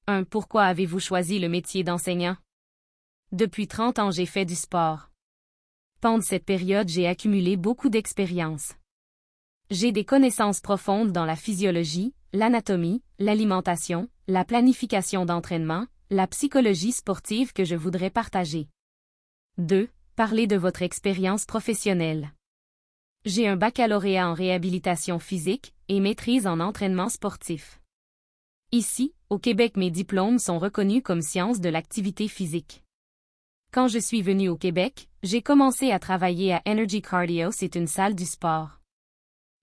1. Pourquoi avez-vous choisi le métier d'enseignant? Depuis 30 ans, j'ai fait du sport. Pendant cette période, j'ai accumulé beaucoup d'expérience. J'ai des connaissances profondes dans la physiologie, l'anatomie, l'alimentation, la planification d'entraînement, la psychologie sportive que je voudrais partager. 2. Parlez de votre expérience professionnelle. J'ai un baccalauréat en réhabilitation physique et maîtrise en entraînement sportif. Ici, au Québec, mes diplômes sont reconnus comme sciences de l'activité physique. Quand je suis venu au Québec, j'ai commencé à travailler à Energy Cardio, c'est une salle du sport.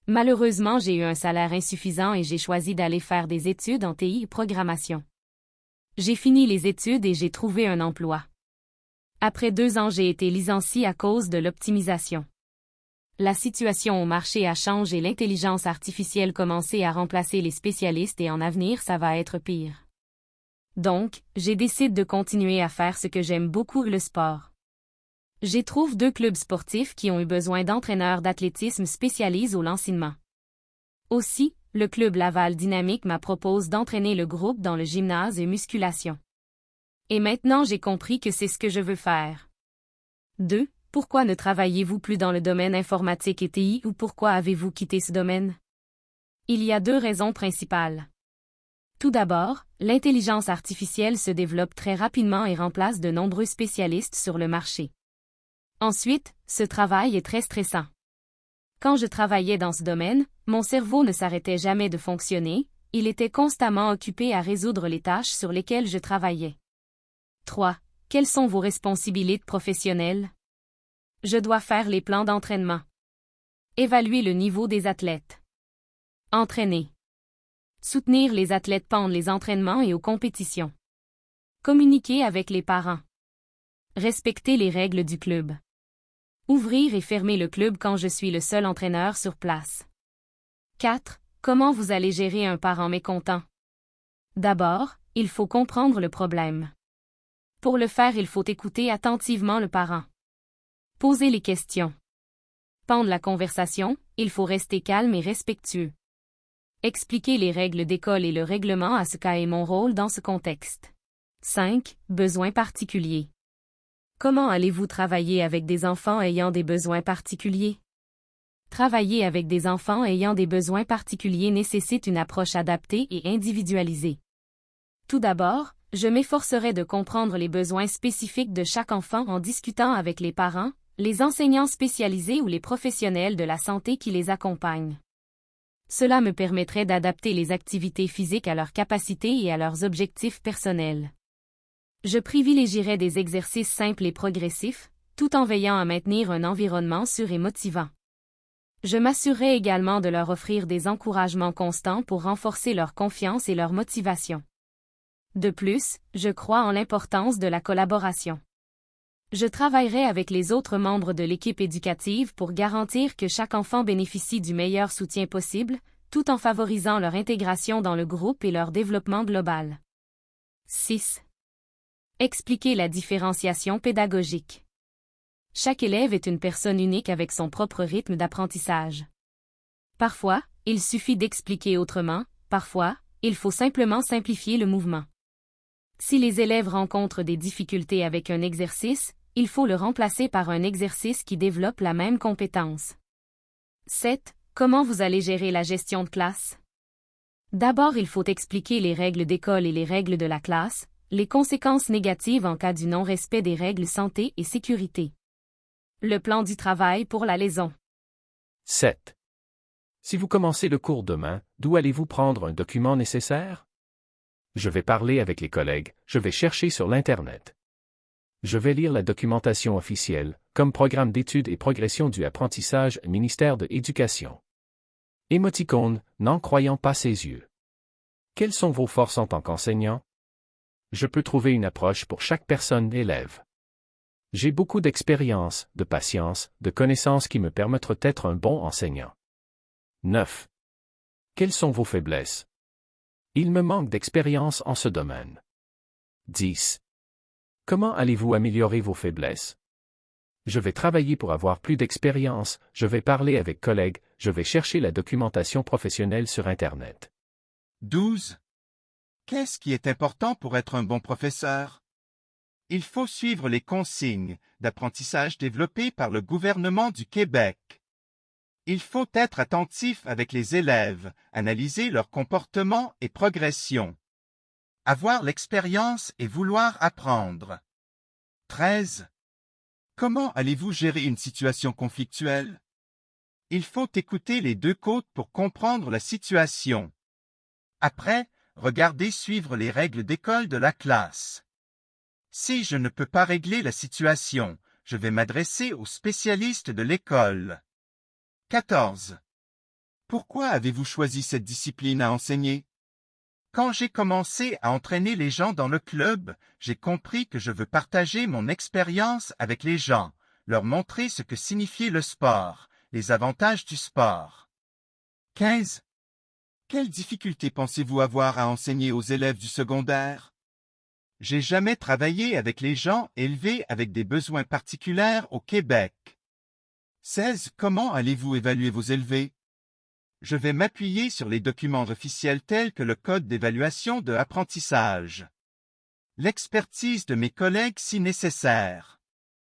Malheureusement, j'ai eu un salaire insuffisant et j'ai choisi d'aller faire des études en TI et programmation. J'ai fini les études et j'ai trouvé un emploi. Après 2 ans, j'ai été licencié à cause de l'optimisation. La situation au marché a changé et l'intelligence artificielle commençait à remplacer les spécialistes et en avenir, ça va être pire. Donc, j'ai décidé de continuer à faire ce que j'aime beaucoup, le sport. J'ai trouvé 2 clubs sportifs qui ont eu besoin d'entraîneurs d'athlétisme spécialisés au lancement. Aussi, le club Laval Dynamique m'a proposé d'entraîner le groupe dans le gymnase et musculation. Et maintenant j'ai compris que c'est ce que je veux faire. 2. Pourquoi ne travaillez-vous plus dans le domaine informatique et TI ou pourquoi avez-vous quitté ce domaine? Il y a 2 raisons principales. Tout d'abord, l'intelligence artificielle se développe très rapidement et remplace de nombreux spécialistes sur le marché. Ensuite, ce travail est très stressant. Quand je travaillais dans ce domaine, mon cerveau ne s'arrêtait jamais de fonctionner, il était constamment occupé à résoudre les tâches sur lesquelles je travaillais. 3. Quelles sont vos responsabilités professionnelles? Je dois faire les plans d'entraînement. Évaluer le niveau des athlètes. Entraîner. Soutenir les athlètes pendant les entraînements et aux compétitions. Communiquer avec les parents. Respecter les règles du club. Ouvrir et fermer le club quand je suis le seul entraîneur sur place. 4. Comment vous allez gérer un parent mécontent? D'abord, il faut comprendre le problème. Pour le faire, il faut écouter attentivement le parent. Poser les questions. Pendant la conversation, il faut rester calme et respectueux. Expliquer les règles d'école et le règlement à ce cas est mon rôle dans ce contexte. 5. Besoins particuliers. Comment allez-vous travailler avec des enfants ayant des besoins particuliers? Travailler avec des enfants ayant des besoins particuliers nécessite une approche adaptée et individualisée. Tout d'abord, je m'efforcerai de comprendre les besoins spécifiques de chaque enfant en discutant avec les parents, les enseignants spécialisés ou les professionnels de la santé qui les accompagnent. Cela me permettrait d'adapter les activités physiques à leurs capacités et à leurs objectifs personnels. Je privilégierai des exercices simples et progressifs, tout en veillant à maintenir un environnement sûr et motivant. Je m'assurerai également de leur offrir des encouragements constants pour renforcer leur confiance et leur motivation. De plus, je crois en l'importance de la collaboration. Je travaillerai avec les autres membres de l'équipe éducative pour garantir que chaque enfant bénéficie du meilleur soutien possible, tout en favorisant leur intégration dans le groupe et leur développement global. 6. Expliquer la différenciation pédagogique. Chaque élève est une personne unique avec son propre rythme d'apprentissage. Parfois, il suffit d'expliquer autrement, parfois, il faut simplement simplifier le mouvement. Si les élèves rencontrent des difficultés avec un exercice, il faut le remplacer par un exercice qui développe la même compétence. 7. Comment vous allez gérer la gestion de classe? D'abord, il faut expliquer les règles d'école et les règles de la classe, les conséquences négatives en cas du non-respect des règles santé et sécurité. Le plan du travail pour la liaison. 7. Si vous commencez le cours demain, d'où allez-vous prendre un document nécessaire? Je vais parler avec les collègues, je vais chercher sur l'Internet. Je vais lire la documentation officielle, comme Programme d'études et progression du apprentissage, Ministère de l'Éducation. Émoticône, n'en croyant pas ses yeux. Quelles sont vos forces en tant qu'enseignant? Je peux trouver une approche pour chaque personne élève. J'ai beaucoup d'expérience, de patience, de connaissances qui me permettront d'être un bon enseignant. 9. Quelles sont vos faiblesses? Il me manque d'expérience en ce domaine. 10. Comment allez-vous améliorer vos faiblesses? Je vais travailler pour avoir plus d'expérience, je vais parler avec collègues, je vais chercher la documentation professionnelle sur Internet. 12. Qu'est-ce qui est important pour être un bon professeur? Il faut suivre les consignes d'apprentissage développées par le gouvernement du Québec. Il faut être attentif avec les élèves, analyser leur comportement et progression. Avoir l'expérience et vouloir apprendre. 13. Comment allez-vous gérer une situation conflictuelle? Il faut écouter les deux côtés pour comprendre la situation. Après, regardez suivre les règles d'école de la classe. Si je ne peux pas régler la situation, je vais m'adresser aux spécialistes de l'école. 14. Pourquoi avez-vous choisi cette discipline à enseigner? Quand j'ai commencé à entraîner les gens dans le club, j'ai compris que je veux partager mon expérience avec les gens, leur montrer ce que signifiait le sport, les avantages du sport. 15. Quelles difficultés pensez-vous avoir à enseigner aux élèves du secondaire? J'ai jamais travaillé avec les gens élevés avec des besoins particuliers au Québec. 16. Comment allez-vous évaluer vos élevés? Je vais m'appuyer sur les documents officiels tels que le Code d'évaluation de apprentissage. L'expertise de mes collègues si nécessaire.